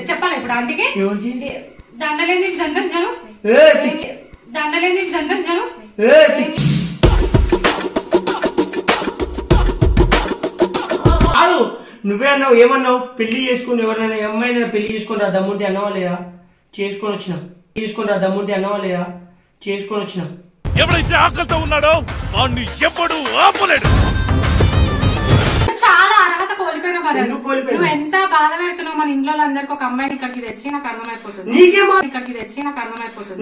చెప్పాలి ఇప్పుడు ఆంటీకి దండలేని జనం జనం దండలేని జనం జనం నువ్వే అన్నావు ఏమన్నావు పెళ్లి చేసుకుని ఎవరైనా అమ్మాయినా పెళ్లి చేసుకుని రా దమ్ముంటే అన్నావా లేదా చేసుకొని వచ్చినా తీసుకుని రా దమ్ముంటే అన్నావా లేదా చేసుకొని వచ్చినా ఎవరైతే ఆకలితో ఉన్నాడో వాడిని ఎప్పుడు ఆపలేడు చాలా అర్హత కోల్పోయిన నువ్వు ఎంత బాధ పెడుతున్నావు మన ఇంట్లో అందరికి ఒక అమ్మాయిని ఇక్కడికి తెచ్చి నాకు అర్థమైపోతుంది ఇక్కడికి తెచ్చి నాకు అర్థమైపోతుంది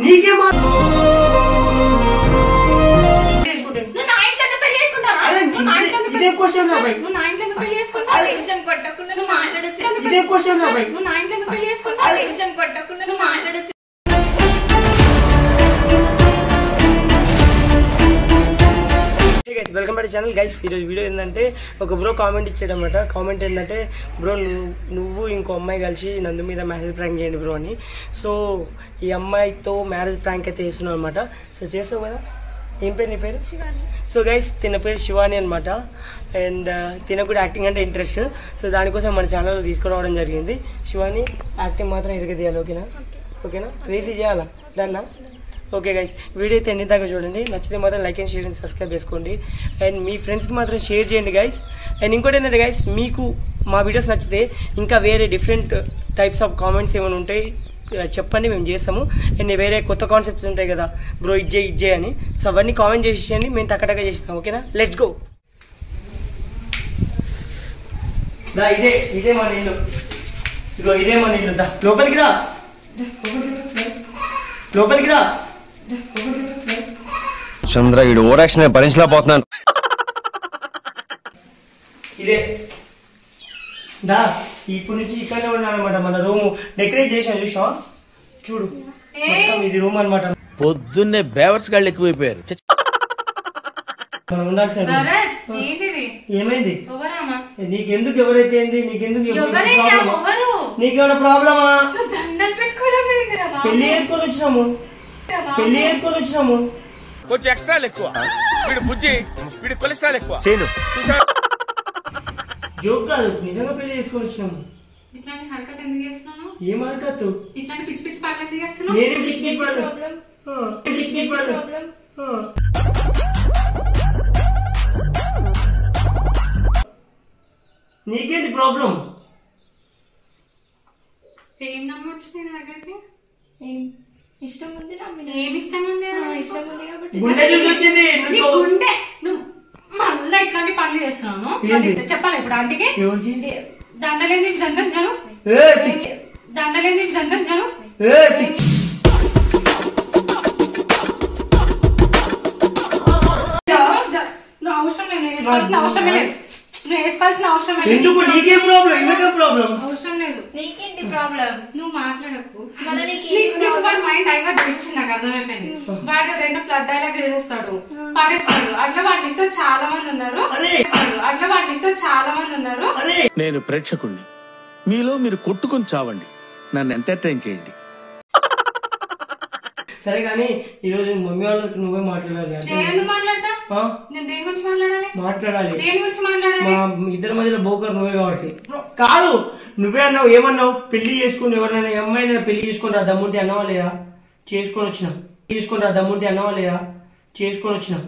వెల్కమ్ టు ఛానల్ గైస్. ఈరోజు వీడియో ఏంటంటే ఒక బ్రో కామెంట్ ఇచ్చాడనమాట. కామెంట్ ఏంటంటే బ్రో నువ్వు ఇంకో అమ్మాయి కలిసి నందు మీద మ్యారేజ్ ప్రాంక్ చేయండి బ్రో అని. సో ఈ అమ్మాయితో మ్యారేజ్ ప్రాంక్ అయితే వేస్తున్నావు అనమాట. సో చేస్తావు కదా. ఏం పేరు నీ పేరు? శివాని. సో గైస్ తిన పేరు శివాని అనమాట. అండ్ తిన కూడా యాక్టింగ్ అంటే ఇంట్రెస్ట్. సో దానికోసం మన ఛానల్లో తీసుకురావడం జరిగింది. శివాని యాక్టింగ్ మాత్రం ఇరగదీయాలి. ఓకేనా? ఓకేనా? రీసీ చేయాలా? డన్నా? ఓకే గైస్, వీడియో అయితే ఎన్ని దాకా చూడండి. నచ్చితే మాత్రం like and share and subscribe చేసుకోండి. అండ్ మీ ఫ్రెండ్స్కి మాత్రం షేర్ చేయండి గైస్. అండ్ ఇంకోటి ఏంటంటే గైస్, మీకు మా వీడియోస్ నచ్చితే ఇంకా వేరే డిఫరెంట్ టైప్స్ ఆఫ్ కామెంట్స్ ఏమైనా ఉంటాయి చెప్పండి, మేము చేస్తాము. అండ్ వేరే కొత్త కాన్సెప్ట్స్ ఉంటాయి కదా బ్రో ఇజ్జే అని. సో అవన్నీ కామెంట్ చేసేయండి, మేము టక్కటక్క చేస్తాం. ఓకేనా? Let's go. ఇదే మన ఇల్లు. ఇదిగో ఇదే మన ఇల్లు. దా లోపలికి రా, లోపలికి రా. చంద్ర ఈ ఓవర్ యాక్షన్ భరించలేకపోతున్నాను. ఇదే దా ఇప్పుడు నుంచి ఇక్కడే ఉన్నానమాట. మన రూమ్ డెకరేట్ చేసాను చూసా, చూడు ఇది రూమ్ అనమాట. పొద్దున్నే బేవర్స్ గాళ్ళు ఎక్కువైపోయారు. మనం ఉండాల్సిన ఏమైంది నీకెందుకు? ఎవరైతే ఏంది నీకెందుకు? నీకేమైనా ప్రాబ్లమా? పెళ్లి చేసుకొని వచ్చినాము. కొంచెం ఎక్స్ట్రాలు ఎక్కువ, వీడు బుజ్జి, వీడి కొలెస్ట్రాల్ ఎక్కువ. జోక్ కాదు, నిజంగా పెళ్లి చేసుకొని వచ్చినాము. ఇట్లాంటి హరకత్ ఎందుకు చేస్తున్నాను? ఏం హరకత్? ఇట్లాంటి పిచ్చి పిచ్చి పనులు ఎందుకు చేస్తున్నావు? నేనే పిచ్చి పిచ్చి పనులు. నీకేంది ప్రాబ్లం? ఏం నమ్మొచ్చింది నా దగ్గరికి? ఇష్టం ఉంది. ఏమి ఇష్టం ఉంది? ఇష్టం ఉంది కాబట్టి గుండె వచ్చింది. గుండె నువ్వు మళ్ళీ ఇట్లాంటి పనులు చేస్తున్నాను. చెప్పాలి ఇప్పుడు ఆంటీకి దండలేని జనం జనం దండలేని జనం జనం. నువ్వు అవసరం లేదు, వేసుకోవాల్సిన అవసరమే లేదు. నువ్వు వేసుకోవాల్సిన అవసరం లేదు. నీకేం ప్రాబ్లం? ఇవకేం ప్రాబ్లం? అవసరం లేదు. నీకేంటి ప్రాబ్లం? నువ్వు మాట్లాడకు. వాడు మైండ్ డైవర్ట్ చేసి నాకు అర్థమైపోయింది. వాడు రెండు ఫ్లడ్ డైలాగ్ చేసేస్తాడు, పాడేస్తాడు. అట్లా వాళ్ళ ఇష్టం చాలా మంది ఉన్నారు. నేను ప్రేక్షకుణ్ణి, మీలో మీరు కొట్టుకుని చావండి, నన్ను ఎంటర్టైన్ చేయండి. సరే కానీ ఈ రోజు మమ్మీ వాళ్ళకి నువ్వే మాట్లాడాలి. నేను దేని గురించి మాట్లాడాలి? దేని గురించి మాట్లాడాలి? మా ఇద్దరి మధ్యలో బోకర్ నువ్వే కాబట్టి. కాదు నువ్వే అన్నావు. ఏమన్నావు? పెళ్లి చేసుకుని ఎవరైనా అమ్మాయినా పెళ్లి చేసుకుని రా దమ్ముంటే అన్నావా లేదా చేసుకొని వచ్చినా చేసుకొని వచ్చినా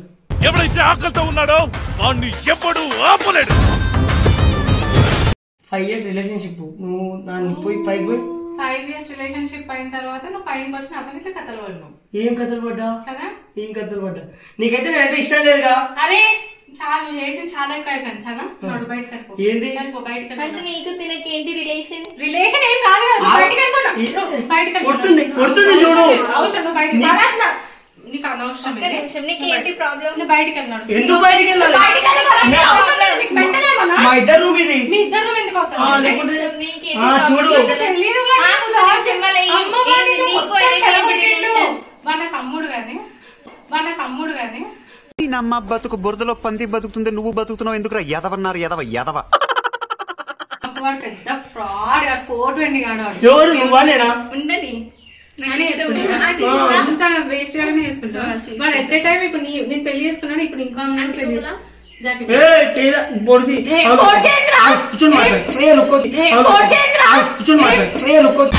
ఎవరైతే ఆకలితో ఉన్నాడో వాడిని ఎప్పుడు ఆపలేడు. 5 years రిలేషన్షిప్. నువ్వు దాన్ని పోయి పైకి పోయి 5 years రిలేషన్షిప్ అయిన తర్వాత నువ్వు పైకి వచ్చిన అతని ఇట్లా కథలు పడినావు. ఏం కథలు పడ్డా కదా? ఏం కథలు పడ్డా? నీకైతే నేనైతే ఇష్టం లేదుగా. అరే చాలా చేసి చాలా ఎక్కువ అయిపోయింది. చాలా నాడు బయటకు వెళ్ళిపో. ఏంది అంటే నీకు తినకేంటి రిలేషన్? రిలేషన్ ఏం కాదు కదా. బయటకు వెళ్ళిపోయినా కొడుతుంది చూడు. అవసరం నువ్వు బయటకు నీకు అనవసరం. నీకేంటి ప్రాబ్లం? నువ్వు బయటకు వెళ్ళినాడు. ఎందుకు బయటకు వెళ్ళాలి? మా ఇద్దరు రూమ్ ఇది. మీ ఇద్దరు రూమ్ ఎందుకు అవుతారు? చూడు వాడ తమ్ముడు గాని నమ్మ బతుకు బురదలో పంది బతుకుతుంది, నువ్వు బతుకుతున్నావు ఎందుకురా? ఎదవన్నారు ఎదవ. వాడు పెద్ద ఫ్రాడ్. ఫోటో అండి కాడు. ఎవరు? నువ్వానేనా? ఉండని అంత వేస్ట్ గానే చేసుకుంటా. వాడు ఎట్ ఏ టైం ఇప్పుడు నేను పెళ్లి చేసుకున్నాడు, ఇప్పుడు ఇంకో పెళ్లి జాకెట్ పొడిసి కూర్చొని మాట్లాడు కూర్చొని మాట్లాడు కూర్చొని మాట్లాడు.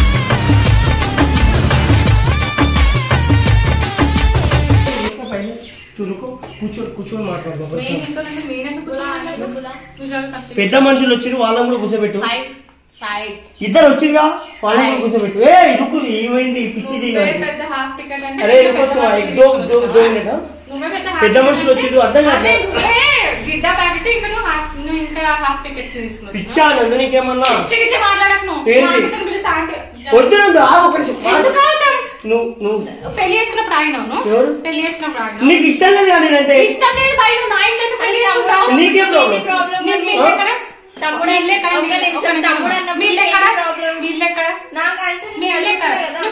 పెద్ద మనుషులు వచ్చి వాళ్ళని కూడా కూర్చోబెట్టు. ఇద్దరు వచ్చిగా వాళ్ళని కూడా కూర్చోబెట్టు. రుక్కు ఏమైంది పిచ్చిది. అరే పెద్ద మనుషులు వచ్చి అర్థం కాదు. పిచ్చా నందు నీకేమన్నా వద్దు నువ్వు పెళ్లి చేసుకున్నప్పుడు ఆయన పెళ్లి చేసుకున్నప్పుడు ఆయన నీకు ఇష్టం లేదు కానీ అంటే ఇష్టం లేదు బయట నా ఇంట్లో ఎందుకు పెళ్లి చేసుకుంటావు? నీకేం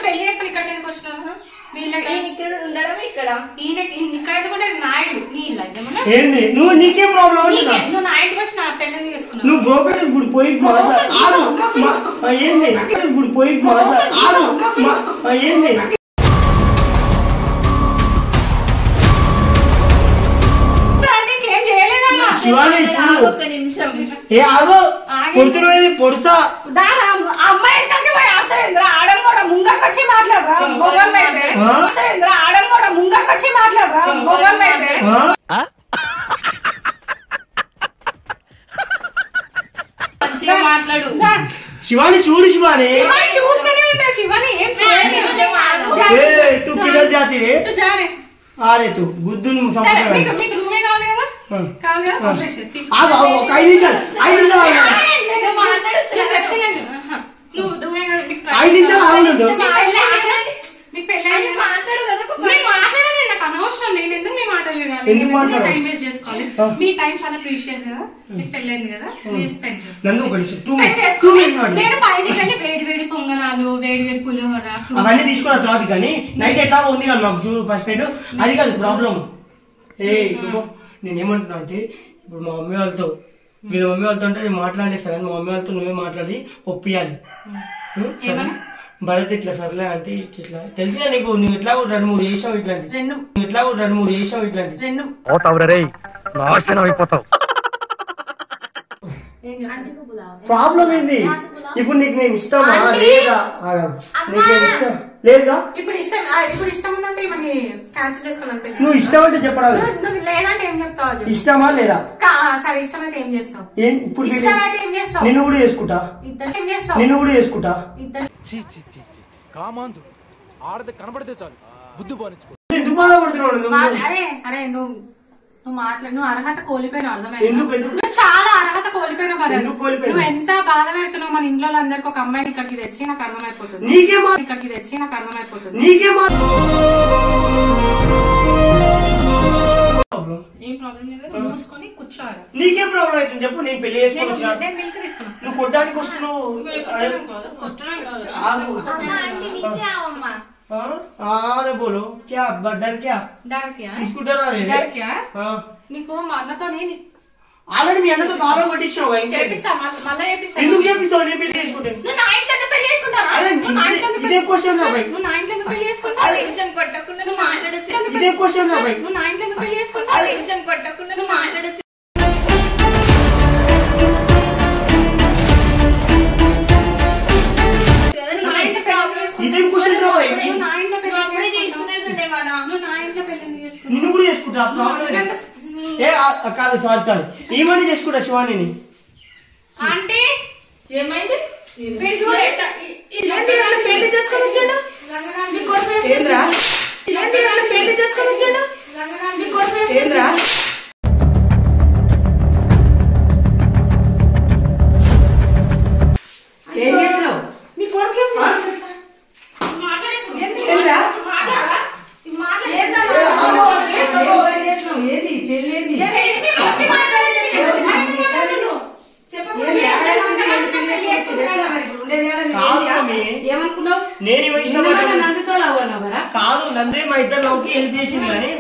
పెళ్లి చేసుకుని ఇక్కడ ఎందుకు వచ్చినావు? ఏంది నువ్వు నీకేం ప్రాబ్లం? నువ్వు నా ఇంటికి వచ్చి నా పెళ్లి చేసుకున్నావు. నువ్వు బ్రోకర్ ఇప్పుడు పోయి ఏంది ఇప్పుడు పోయి ఏంది శివాని చూడు ఏ ఆగో కొడుతున్నది పొడుసా అమ్మాయి ఆడం కూడా ముందరికి వచ్చి మాట్లాడరా ఆడం కూడా ముందరికి వచ్చి మాట్లాడరా మాట్లాడు. శివాని చూడు శివాని చూస్తూనే ఉంటా శివాని ఏం జాతి రే అరే తూ బుద్ధుని మీకు రూమే కావాలి కదా కావాలి కదా ఒక 5 నిమిషాలు 5 నిమిషాలు ఆగలేదు. మీకు పెళ్ళి మాట్లాడు కదా మాట్లాడలేదు. నాకు అనవసరం. నేను ఎందుకు మీ మాటలు వినాలి? టైం వేస్ట్ చేసుకోవాలి. మీ టైం చాలా ప్రీషియస్ కదా. మీకు పెళ్ళైంది కదా మీరు స్పెండ్ చేసుకోవాలి. నేను బయటికి వెళ్ళి వేడి వేడి పొంగనాలు వేడి వేడి పులిహోర అవన్నీ తీసుకున్న తర్వాత కానీ నైట్ ఎట్లా ఉంది కానీ మాకు చూడు ఫస్ట్ నైట్ అది కాదు ప్రాబ్లం. నేనేమంటున్నా అంటే ఇప్పుడు మా మమ్మీ వాళ్ళతో వీళ్ళ మమ్మీ వాళ్ళతో అంటే నేను మాట్లాడేస్తా కానీ మా మమ్మీ వాళ్ళతో నువ్వే మాట్లాడి ఒప్పియాలి. భరత్ ఇట్లా సర్లే అంటే ఇట్లా తెలిసినా నీకు నువ్వు ఎట్లా 2-3 చేసావు ఇట్లాంటి ఎట్లా 2-3 చేసావు ఇట్లాంటి ప్రాబ్లం ఏంది? ఇప్పుడు నీకు నేను ఇష్టమా లేదా? నీకు నేను ఇష్టం లేదా? ఇప్పుడు ఇష్టం ఉందంటే క్యాన్సిల్ చేసుకున్నాను. నువ్వు ఇష్టం అంటే చెప్పరాదు. లేదంటే ఏం చెప్తావు? ఇష్టమా లేదా? సరే ఇష్టమైతే ఏం చేస్తావు? ఇప్పుడు ఇష్టమైతే ఏం చేస్తావు? నిన్ను కూడా చేసుకుంటా. ఇద్దరు ఏం చేస్తావు? నిన్ను కూడా చేసుకుంటా. కామాంధు ఆడది కనబడితే చాలు బుద్ధి బానించుకో. ఎందుకు బాధపడుతున్నావు? అరే నువ్వు అర్హత కోల్పోయినావు. అర్థమైంది? నువ్వు చాలా అర్హత కోల్పోయినావు. నువ్వు ఎంత బాధ పెడుతున్నావు మన ఇంట్లో అందరికి. ఒక అమ్మాయిని ఇక్కడికి తెచ్చి నాకు అర్థమైపోతుంది. ఏం ప్రాబ్లం లేదు. మూసుకొని కూర్చోవాలి. నీకేం ప్రాబ్లం అవుతుంది చెప్పు. నేను పెళ్లి చేసుకొని నేను మిల్క్ తీసుకుని వస్తాను. నువ్వు కొట్టడానికి వస్తున్నావు. अरे बोलो क्या डर क्या स्कूटर నీకు మా అన్నతో ఆల్రెడీ మీ అన్నతో దారం పట్టించావు ఎందుకు చేపిస్తావు? నేను పెళ్లి చేసుకుంటాను. ఇదే క్వశ్చన్ ఇదే క్వశ్చన్ మాట్లాడచ్చు. ఇదేం క్వశ్చన్ నిన్ను కూడా చేసుకుంటా. ప్రాబ్లం కాదు సారీ కాదు ఏమని చేసుకుంటా శివాని. అంటే ఏమైంది? పెళ్లి చేసుకొని వచ్చాడు పెళ్లి చేసుకొని వచ్చాడు ఏం చేసినావు? నీ కొడుకు ఏం కాదు నందే మా ఇద్దరు లవ్కి హెల్ప్ చేసింది కానీ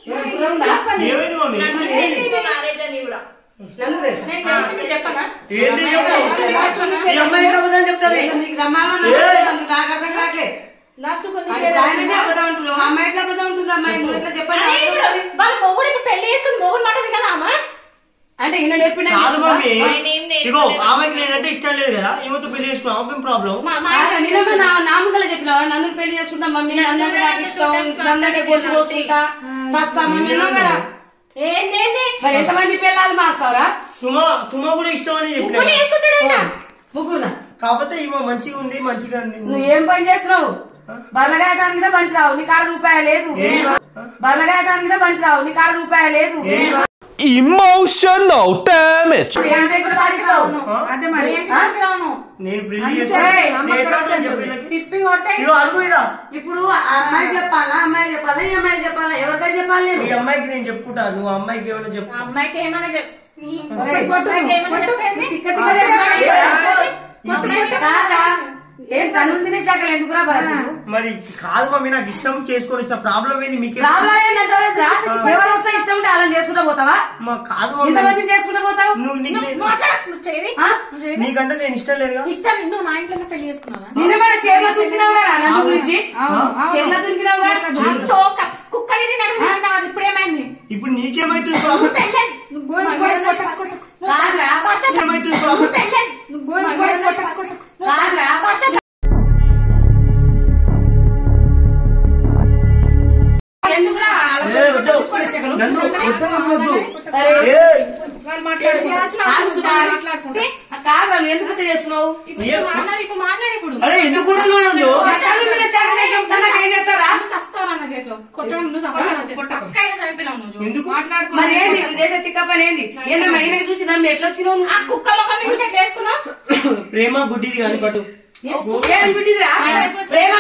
ఏమైంది మమ్మీ మ్యారేజ్ అని కూడా నేను తెలిసి మీకు చెప్పనా ఏంటి ఈ అమ్మాయి ఎట్లా అబద్ధం చెప్తాది వాళ్ళ మొగుడు ఇప్పుడు పెళ్లి చేసుకుని మొగుడు మాట వినదా అమ్మా అంటే ఈయన నేర్పిన కాదు మమ్మీ ఇగో ఆమెకి నేనంటే ఇష్టం లేదు కదా ఈమెతో పెళ్లి చేసుకున్నా ఆమె ప్రాబ్లం నామకలు చెప్పినావా నన్ను పెళ్లి చేసుకుంటా మమ్మీ అందరూ నాకు ఇష్టం అందరికీ గొంతు కోసుకుంటా వస్తా మమ్మీ కదా మరి ఎంతమంది పిల్లలు మారుతావరా సుమ కూడా ఇష్టం అని చెప్పిన ముగ్గురు కాకపోతే ఈమె మంచిగా ఉంది మంచిగా నువ్వు ఏం పని చేస్తున్నావు బర్లగాయటానికి కూడా బంతి రావు నీ కాడ రూపాయి లేదు బర్లగాయటానికి కూడా బంతి రావు నీ కాడ రూపాయి లేదు Emotional damage. ఏం పెట్టి సాధిస్తావు అదే మరి నేను పెళ్లి చేసుకున్నా తిప్పి కొట్టే అడుగు ఇప్పుడు అమ్మాయి చెప్పాలా అమ్మాయి చెప్పాలా ఈ అమ్మాయి చెప్పాలా ఎవరికైనా చెప్పాలి నేను ఈ అమ్మాయికి నేను చెప్పుకుంటా నువ్వు అమ్మాయికి ఏమైనా చెప్పు అమ్మాయికి ఏమైనా ఏం తను తినే శాఖలు ఎందుకురా మరి కాదు మమ్మీ నాకు ఇష్టం చేసుకొని వచ్చా ప్రాబ్లం ఏంది మీకు ఎవరు వస్తే ఇష్టం ఉంటే అలా చేసుకుంటా పోతావా కాదు ఇంతమంది చేసుకుంటా పోతావు నీకంటే నేను ఇష్టం లేదు ఇష్టం నువ్వు నా ఇంట్లో పెళ్లి చేసుకున్నావా నిన్న మన చీరలో తురికినావు కదా నందు గురించి చీరలో తురికినావు కదా కుక్కని అడుగుతున్నారు ఇప్పుడు ఏమైంది ఇప్పుడు నీకేమైతుంది ఎందుకు చేస్తున్నావు మరి ఏంది నువ్వు చేసే తిక్క పని ఏంది ఏందమ్మా ఈయనకి చూసి నమ్మి ఎట్లా వచ్చినావు ఆ కుక్క మొక్కని చూసి ఎట్లా వేసుకున్నావు ప్రేమ గుడ్డిది కానీ పట్టు ఏం గుడ్డిదిరా ప్రేమ